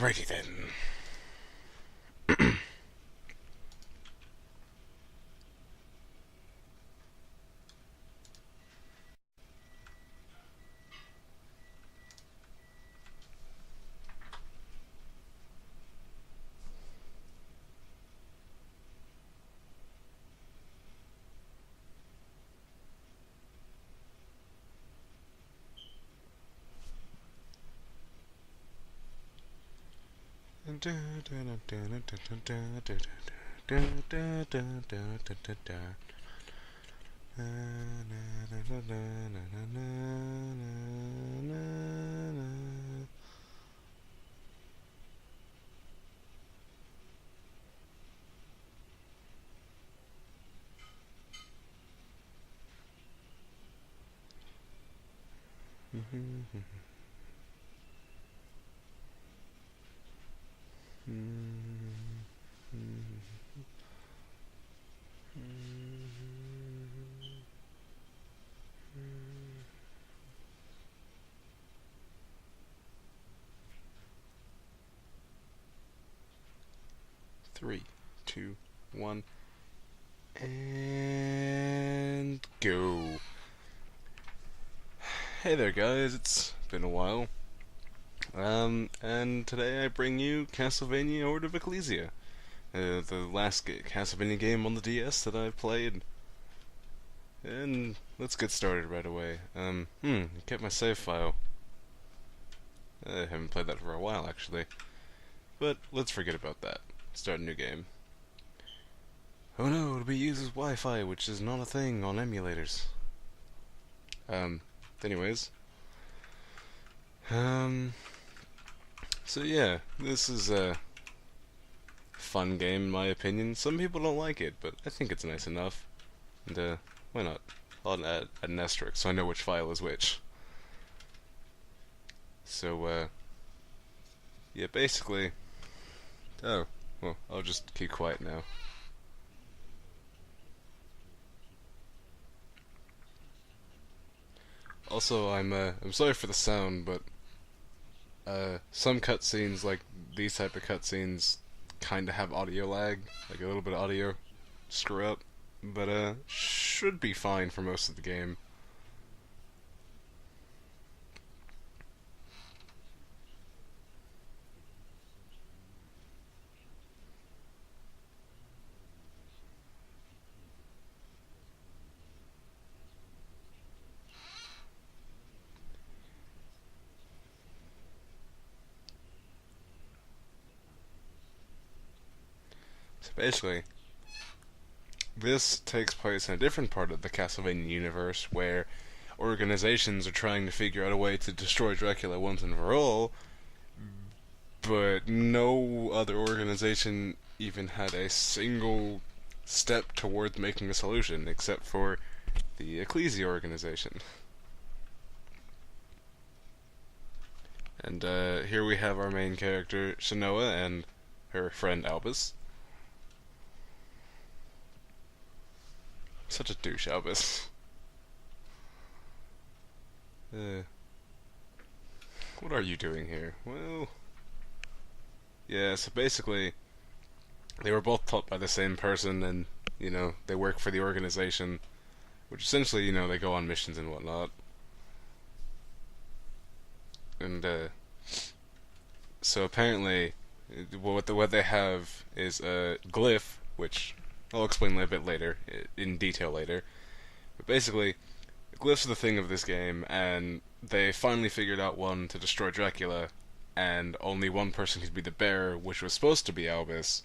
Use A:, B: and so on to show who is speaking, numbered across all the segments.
A: Alrighty then. 3, 2, 1, and go. Hey there guys, it's been a while. And today I bring you Castlevania Order of Ecclesia. The last Castlevania game on the DS that I've played. And let's get started right away. Kept my save file. I haven't played that for a while actually. But let's forget about that. Start a new game. Oh no, it'll be uses Wi-Fi, which is not a thing on emulators. Anyways. So yeah, this is a fun game in my opinion. Some people don't like it, but I think it's nice enough. And why not? I'll add an asterisk so I know which file is which. So yeah, basically. Oh, well, I'll just keep quiet now. Also, I'm sorry for the sound, but some cutscenes, like these type of cutscenes, kind of have audio lag, like a little bit of audio screw up, but should be fine for most of the game. So basically, this takes place in a different part of the Castlevania universe where organizations are trying to figure out a way to destroy Dracula once and for all, but no other organization even had a single step towards making a solution except for the Ecclesia organization. And here we have our main character, Shanoa, and her friend Albus. Such a douche, Albus. What are you doing here? Well, yeah, so basically, they were both taught by the same person, and, you know, they work for the organization, which essentially, you know, they go on missions and whatnot. And, so apparently, what they have is a glyph, which I'll explain a bit later, in detail later. But basically, glyphs are the thing of this game, and they finally figured out one to destroy Dracula, and only one person could be the bearer, which was supposed to be Albus,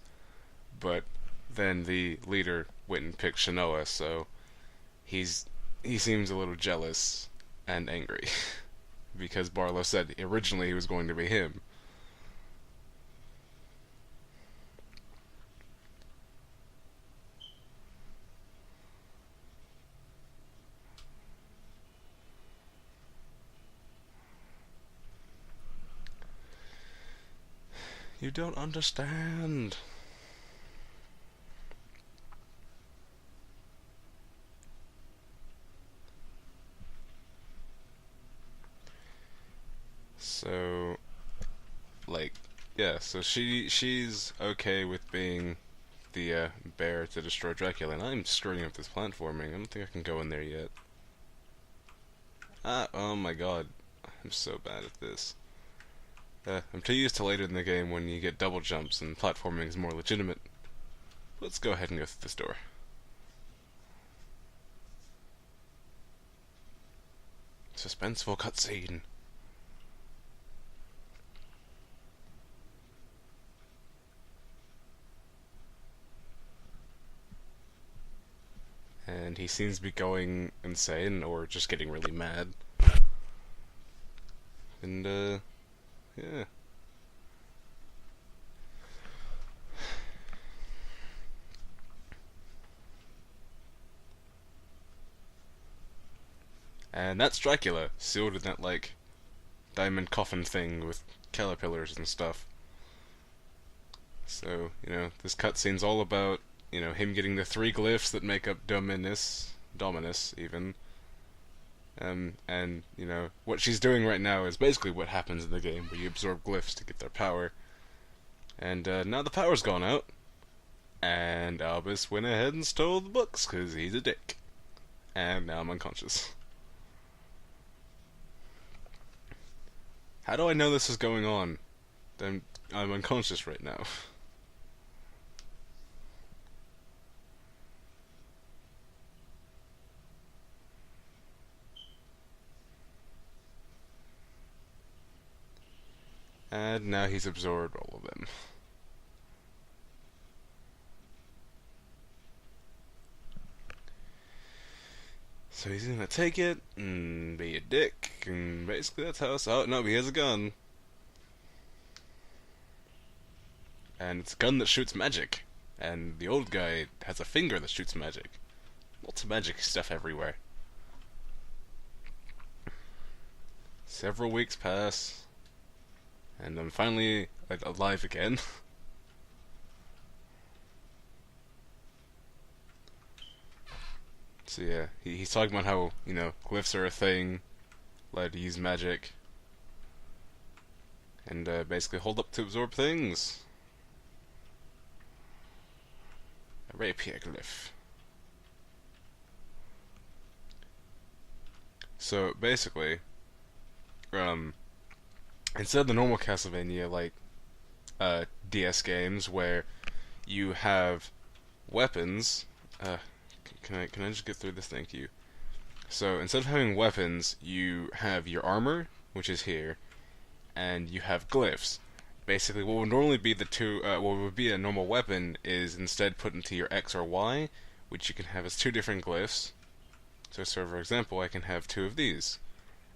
A: but then the leader went and picked Shanoa, so he seems a little jealous and angry, because Barlow said originally he was going to be him. You don't understand. So, like, yeah, so she's okay with being the bear to destroy Dracula, and I'm screwing up this platforming. I don't think I can go in there yet. Ah, oh my god, I'm so bad at this. I'm too used to later in the game when you get double jumps and platforming is more legitimate. Let's go ahead and go through this door. Suspenseful cutscene. And he seems to be going insane or just getting really mad. And, yeah. And that's Dracula, sealed in that, like, diamond coffin thing with caterpillars and stuff. So, this cutscene's all about, him getting the 3 glyphs that make up Dominus, even. And, what she's doing right now is basically what happens in the game, where you absorb glyphs to get their power. And, now the power's gone out, and Albus went ahead and stole the books, because he's a dick. And now I'm unconscious. How do I know this is going on? I'm unconscious right now. And now he's absorbed all of them. So he's gonna take it and be a dick, and basically that's how it's. Oh no, he has a gun. And it's a gun that shoots magic. And the old guy has a finger that shoots magic. Lots of magic stuff everywhere. Several weeks pass, and I'm finally alive again. So yeah, he's talking about how, glyphs are a thing, allowed to use magic, and basically hold up to absorb things. A rapier glyph. So basically, instead of the normal Castlevania, like, DS games where you have weapons, can I just get through this? Thank you. So instead of having weapons, you have your armor, which is here, and you have glyphs. Basically, what would normally be what would be a normal weapon is instead put into your X or Y, which you can have as 2 different glyphs. So for example, I can have 2 of these,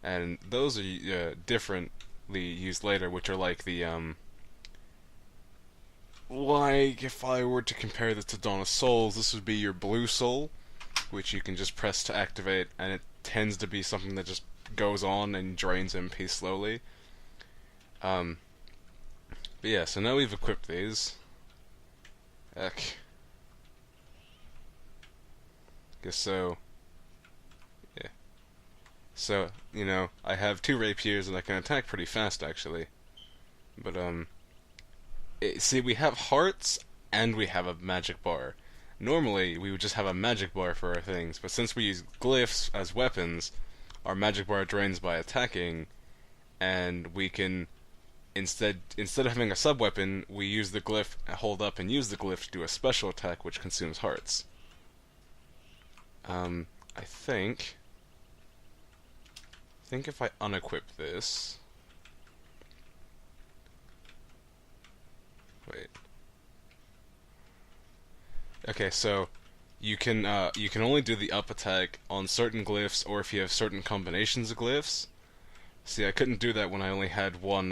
A: and those are differently used later, which are like the like if I were to compare this to Dawn of Souls, this would be your blue soul, which you can just press to activate, and it tends to be something that just goes on and drains MP slowly. But yeah, so now we've equipped these. Heck. Guess so. Yeah. So, I have 2 rapiers and I can attack pretty fast actually. But, see, we have hearts and we have a magic bar. Normally, we would just have a magic bar for our things, but since we use glyphs as weapons, our magic bar drains by attacking, and we can instead of having a sub-weapon, we use the glyph, hold up and use the glyph to do a special attack which consumes hearts. I think if I unequip this... Wait. Okay, so you can only do the up attack on certain glyphs, or if you have certain combinations of glyphs. See, I couldn't do that when I only had one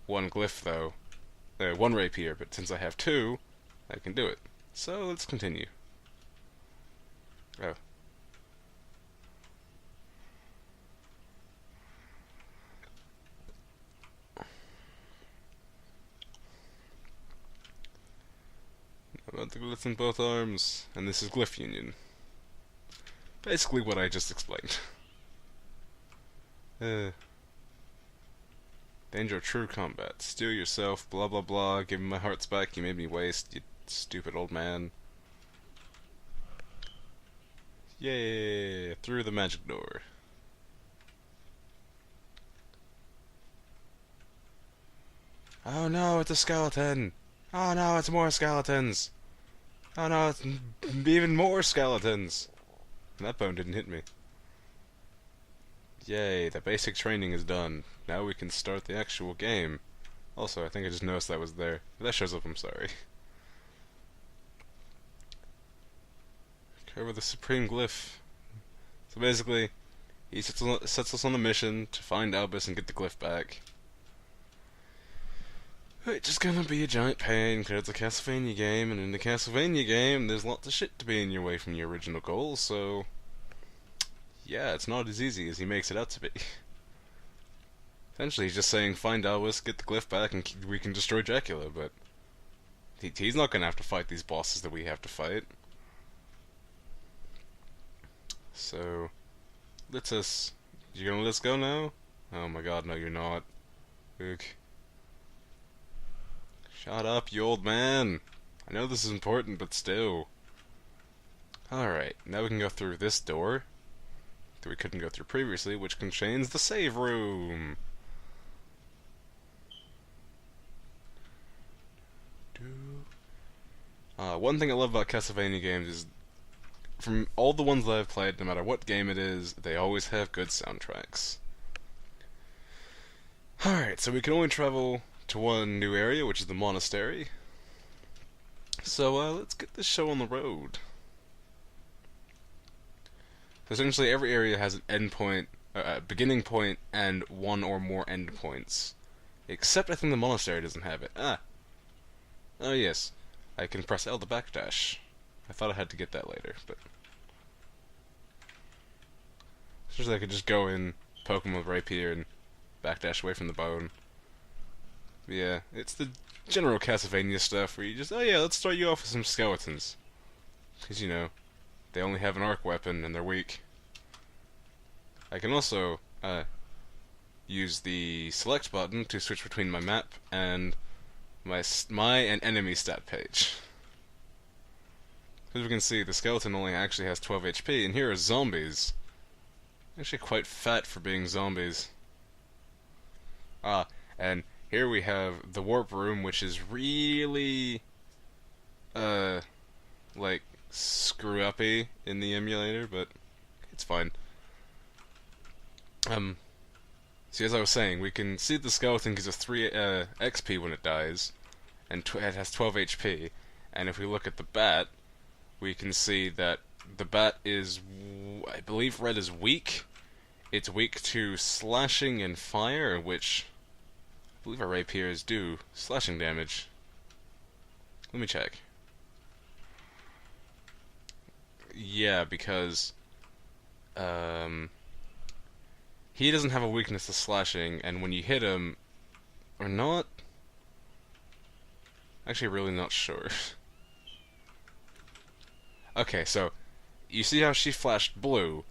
A: glyph though, 1 rapier. But since I have 2, I can do it. So let's continue. Oh. About the glyphs in both arms, and this is Glyph Union. Basically what I just explained. Danger of true combat. Steal yourself, blah blah blah, give me my hearts back, you made me waste, you stupid old man. Yay! Through the magic door. Oh no, it's a skeleton! Oh no, it's more skeletons! Oh no, it's even more skeletons! And that bone didn't hit me. Yay, the basic training is done. Now we can start the actual game. Also, I think I just noticed that was there. If that shows up, I'm sorry. Cover the supreme glyph. So basically, he sets us on a mission to find ALBUS and get the glyph back. It's just gonna be a giant pain because it's a Castlevania game, and in the Castlevania game, there's lots of shit to be in your way from your original goals, so yeah, it's not as easy as he makes it out to be. Essentially, he's just saying, find ALBUS, get the glyph back, and we can destroy Dracula, but he's not gonna have to fight these bosses that we have to fight. So, you're gonna let us go now? Oh my god, no you're not. Ugh. Shut up, you old man! I know this is important, but still. Alright, now we can go through this door that we couldn't go through previously, which contains the save room! One thing I love about Castlevania games is, from all the ones that I've played, no matter what game it is, they always have good soundtracks. Alright, so we can only travel to one new area, which is the monastery. So, let's get this show on the road. Essentially, every area has an endpoint, beginning point, and one or more endpoints. Except I think the monastery doesn't have it. Oh yes. I can press L to backdash. I thought I had to get that later, but essentially I could just go in, poke him with rapier, and backdash away from the bone. But yeah, it's the general Castlevania stuff where you just, oh yeah, let's start you off with some skeletons. Because, you know, they only have an arc weapon and they're weak. I can also use the select button to switch between my map and my and enemy stat page. As we can see, the skeleton only actually has 12 HP, and here are zombies. Actually quite fat for being zombies. And here we have the warp room, which is really, like, screw-uppy in the emulator, but it's fine. See, as I was saying, we can see the skeleton gives us 3 XP when it dies, and it has 12 HP, and if we look at the bat, we can see that the bat is, I believe red is weak. It's weak to slashing and fire, which I believe our rapiers do slashing damage. Let me check. Yeah, because he doesn't have a weakness to slashing, and when you hit him, or not, actually really not sure. Okay, so you see how she flashed blue.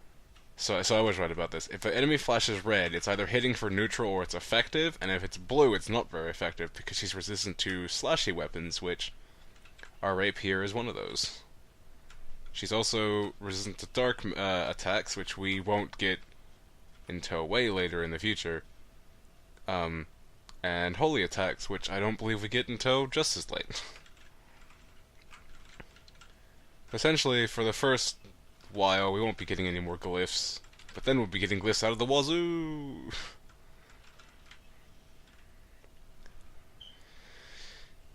A: So I was right about this. If an enemy flashes red, it's either hitting for neutral or it's effective, and if it's blue, it's not very effective because she's resistant to slashy weapons, which our rapier is one of those. She's also resistant to dark attacks, which we won't get until way later in the future. And holy attacks, which I don't believe we get until just as late. Essentially, for the first while, we won't be getting any more glyphs, but then we'll be getting glyphs out of the wazoo!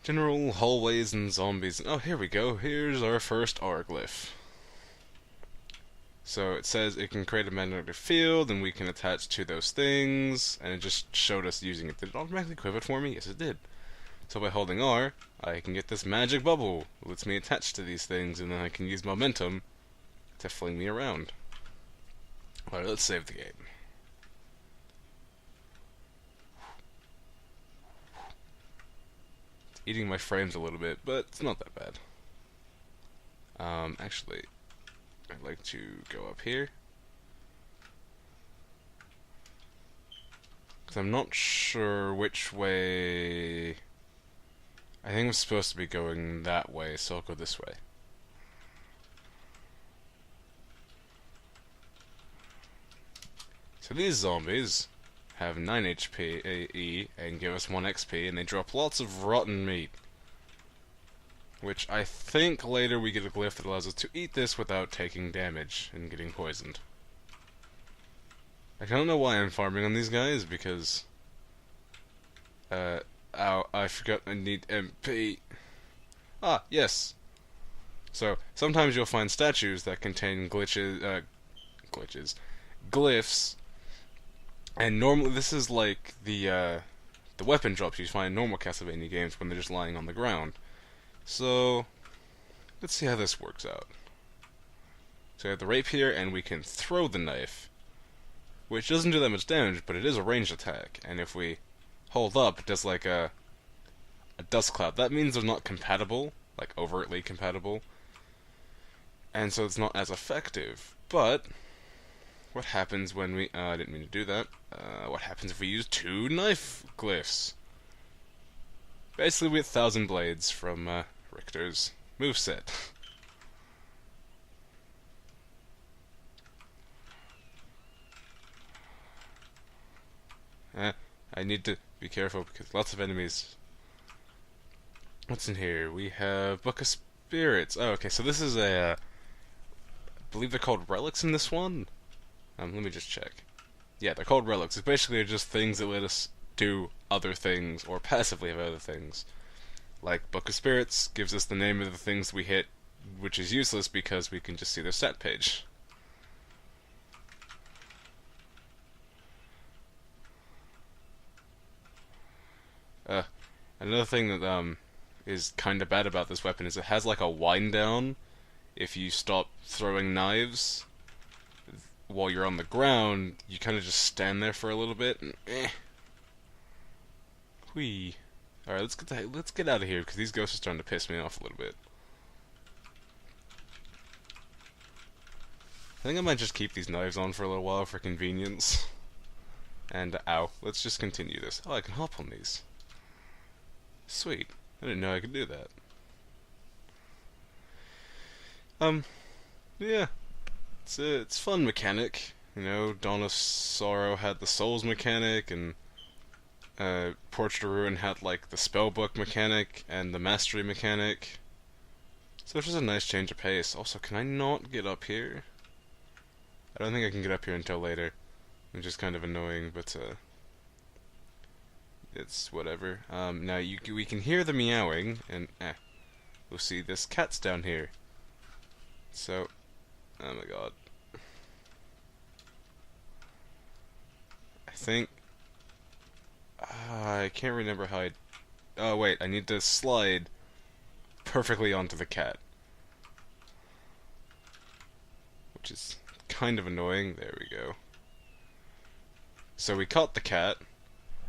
A: General hallways and zombies. Oh, here we go. Here's our first R glyph. So it says it can create a magnetic field, and we can attach to those things, and it just showed us using it. Did it automatically equip it for me? Yes, it did. So by holding R, I can get this magic bubble. It lets me attach to these things, and then I can use momentum to fling me around. Alright, let's save the game. It's eating my frames a little bit, but it's not that bad. Actually, I'd like to go up here. 'Cause I'm not sure which way... I think I'm supposed to be going that way, so I'll go this way. So these zombies have 9 HP E and give us 1 XP, and they drop lots of rotten meat. Which I think later we get a glyph that allows us to eat this without taking damage and getting poisoned. I don't know why I'm farming on these guys, because... ow, I forgot I need MP. Ah, yes! So, sometimes you'll find statues that contain glyphs, and normally this is like the weapon drops you find in normal Castlevania games when they're just lying on the ground. So, let's see how this works out. So we have the rapier, and we can throw the knife, which doesn't do that much damage, but it is a ranged attack, and if we hold up, it does like a dust cloud. That means they're not compatible, like overtly compatible, and so it's not as effective. But what happens when we... I didn't mean to do that. What happens if we use 2 knife glyphs? Basically, we get 1,000 blades from Richter's moveset. I need to be careful because lots of enemies. What's in here? We have Book of Spirits. Oh, okay, so this is a... I believe they're called relics in this one? Let me just check. Yeah, they're called relics. It's basically just things that let us do other things, or passively have other things. Like Book of Spirits gives us the name of the things we hit, which is useless because we can just see their stat page. Another thing that is kind of bad about this weapon is it has like a wind down if you stop throwing knives. While you're on the ground, you kind of just stand there for a little bit and Whee. Alright, let's get out of here because these ghosts are starting to piss me off a little bit. I think I might just keep these knives on for a little while for convenience. And ow, let's just continue this. Oh, I can hop on these. Sweet. I didn't know I could do that. Yeah. It's fun mechanic. You know, Dawn of Sorrow had the Souls mechanic, and Portrait of Ruin had like the spellbook mechanic and the mastery mechanic. So it's just a nice change of pace. Also, can I not get up here? I don't think I can get up here until later, which is kind of annoying, but it's whatever. Now we can hear the meowing, and we'll see this cat's down here. So, oh my god. I think... I can't remember how I... Oh wait, I need to slide perfectly onto the cat. Which is kind of annoying. There we go. So we caught the cat,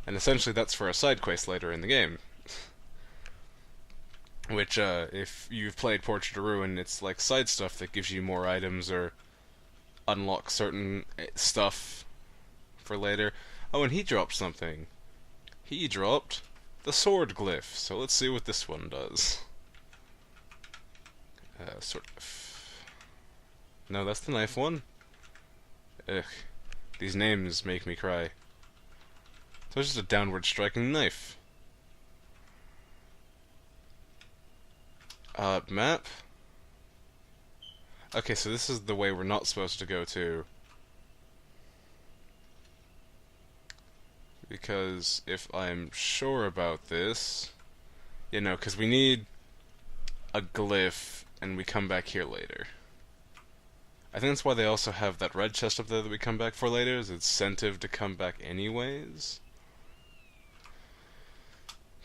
A: and essentially that's for a side quest later in the game. Which, if you've played Portrait of Ruin, it's like side stuff that gives you more items or unlock certain stuff for later. Oh, and he dropped something. He dropped the sword glyph, so let's see what this one does. Sort of. No, that's the knife one. Ugh. These names make me cry. So it's just a downward striking knife. Map? Okay, so this is the way we're not supposed to go to. Because if I'm sure about this... You know, because we need a glyph, and we come back here later. I think that's why they also have that red chest up there that we come back for later, is incentive to come back anyways.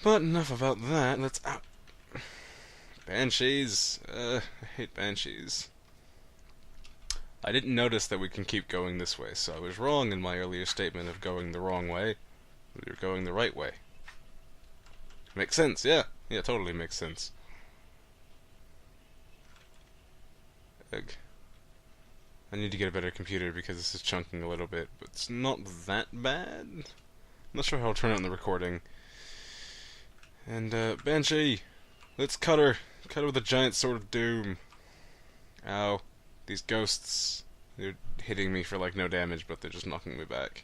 A: But enough about that, let's out. Banshees. I hate banshees. I didn't notice that we can keep going this way, so I was wrong in my earlier statement of going the wrong way. We were going the right way. Makes sense, yeah. Yeah, totally makes sense. Ugh. I need to get a better computer because this is chunking a little bit, but it's not that bad. not sure how it'll turn out in the recording. And, Banshee! Let's cut her! Cut her with a giant sword of doom. Ow. These ghosts, they're hitting me for, like, no damage, but they're just knocking me back.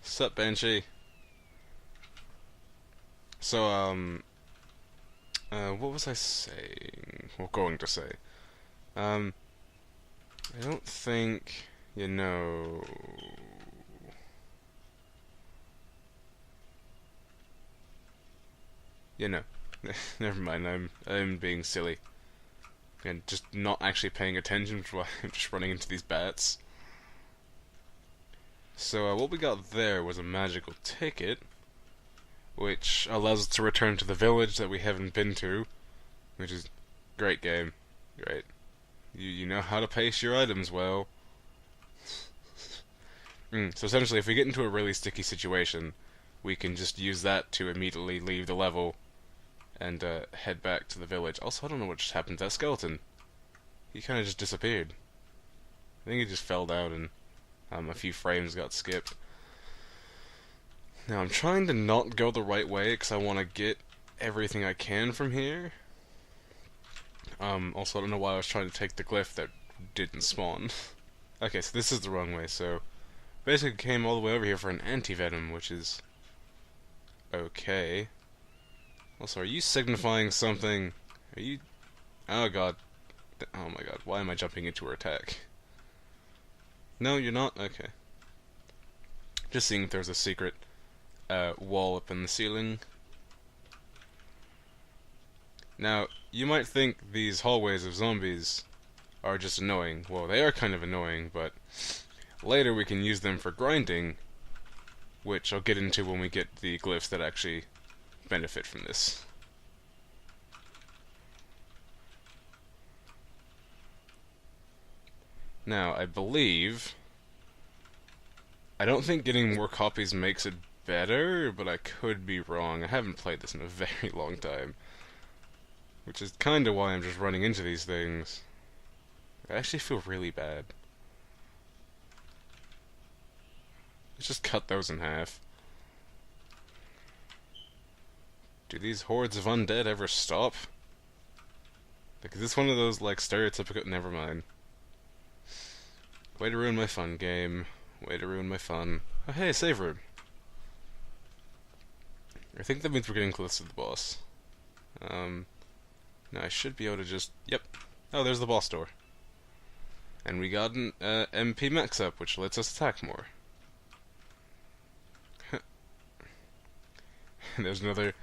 A: Sup, Banshee? So, what was I saying? Well, going to say. I don't think, you know... You know, never mind, I'm being silly. And just not actually paying attention to why I'm just running into these bats. So, what we got there was a magical ticket, which allows us to return to the village that we haven't been to, which is great game. Great. You know how to pace your items well. So essentially, if we get into a really sticky situation, we can just use that to immediately leave the level and head back to the village. Also, I don't know what just happened to that skeleton. He kind of just disappeared. I think he just fell down and a few frames got skipped. Now, I'm trying to not go the right way because I want to get everything I can from here. Also, I don't know why I was trying to take the glyph that didn't spawn. Okay, so this is the wrong way, so... Basically came all the way over here for an anti-venom, which is... okay. Also, are you signifying something? Are you... oh god. Oh my god, why am I jumping into her attack? No, you're not? Okay. Just seeing if there's a secret wall up in the ceiling. Now, you might think these hallways of zombies are just annoying. Well, they are kind of annoying, but later we can use them for grinding, which I'll get into when we get the glyphs that actually benefit from this. Now, I don't think getting more copies makes it better, but I could be wrong. I haven't played this in a very long time, which is kinda why I'm just running into these things. I actually feel really bad. Let's just cut those in half. Do these hordes of undead ever stop? Like, is this one of those, like, stereotypical... never mind. Way to ruin my fun, game. Way to ruin my fun. Oh, hey, save room. I think that means we're getting close to the boss. Now I should be able to just... yep. Oh, there's the boss door. And we got an MP max up, which lets us attack more. There's another...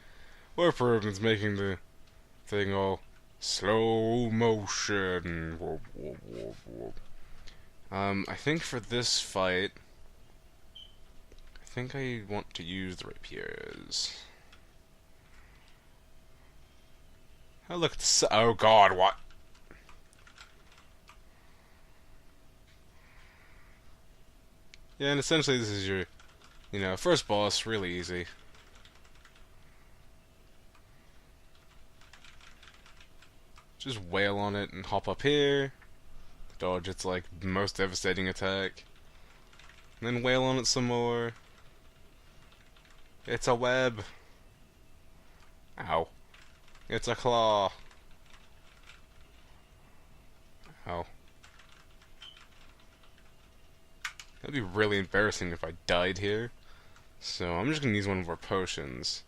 A: warp room making the thing all slow motion. Whoop, whoop, whoop, whoop. I think for this fight, I think I want to use the rapiers. Oh, look at this. Oh god, what? Yeah, and essentially this is your, you know, first boss, really easy. Just wail on it and hop up here. Dodge its, like, most devastating attack. And then wail on it some more. It's a web. Ow. It's a claw. Ow. That'd be really embarrassing if I died here. So I'm just gonna use one of our potions.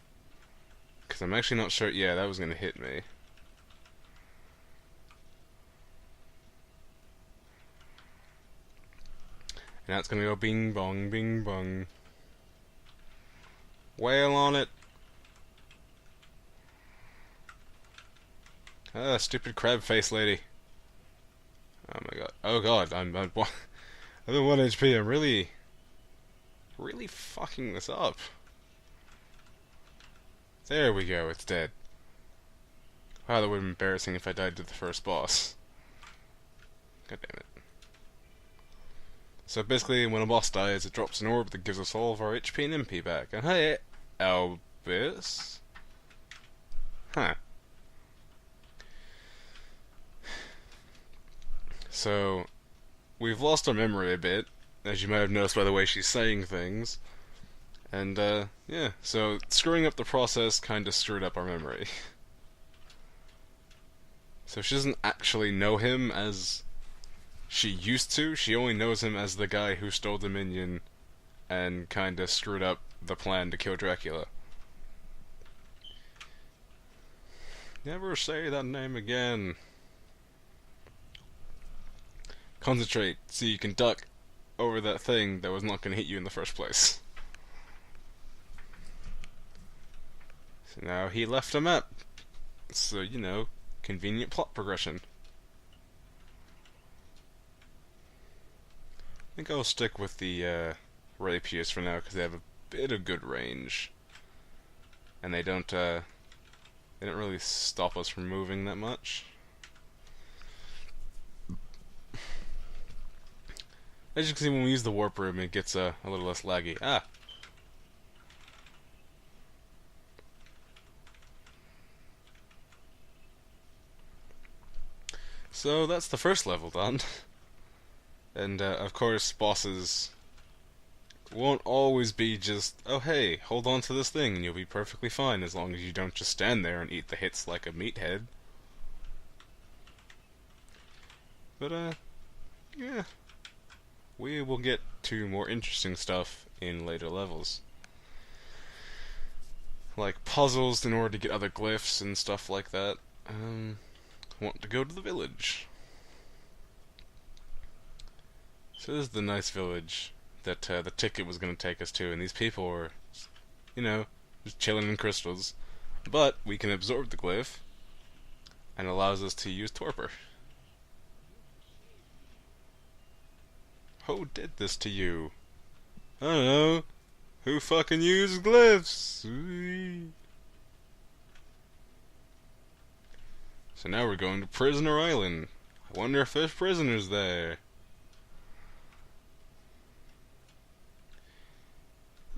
A: Because I'm actually not sure... yeah, that was gonna hit me. Now it's gonna go bing bong, bing bong. Wail on it. Ah, stupid crab face lady. Oh my god. Oh god, I'm at 1 HP. I'm really fucking this up. There we go, it's dead. Wow, that would be embarrassing if I died to the first boss. God damn it. So basically, when a boss dies, it drops an orb that gives us all of our HP and MP back. And hey, ALBUS? Huh. So, we've lost our memory a bit, as you might have noticed by the way she's saying things. And, yeah, so screwing up the process kind of screwed up our memory. So she doesn't actually know him as she used to, she only knows him as the guy who stole Dominion and kind of screwed up the plan to kill Dracula. Never say that name again. Concentrate so you can duck over that thing that was not going to hit you in the first place. So now he left a map. So, you know, convenient plot progression. I think I'll stick with the rapiers for now because they have a bit of good range. And they don't really stop us from moving that much. As you can see, when we use the warp room, it gets a little less laggy. Ah! So that's the first level done. And of course, bosses won't always be just, oh hey, hold on to this thing and you'll be perfectly fine as long as you don't just stand there and eat the hits like a meathead. But yeah. We will get to more interesting stuff in later levels. Like puzzles in order to get other glyphs and stuff like that. Want to go to the village. So this is the nice village that the ticket was going to take us to, and these people were, you know, just chilling in crystals. But we can absorb the glyph, and allows us to use torpor. Who did this to you? I don't know. Who fucking used glyphs? So now we're going to Prisoner Island. I wonder if there's prisoners there.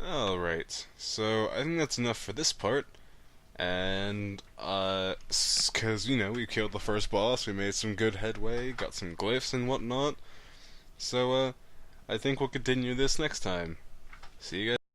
A: Alright, so I think that's enough for this part. And, cause, you know, we killed the first boss, we made some good headway, got some glyphs and whatnot. So, I think we'll continue this next time. See you guys.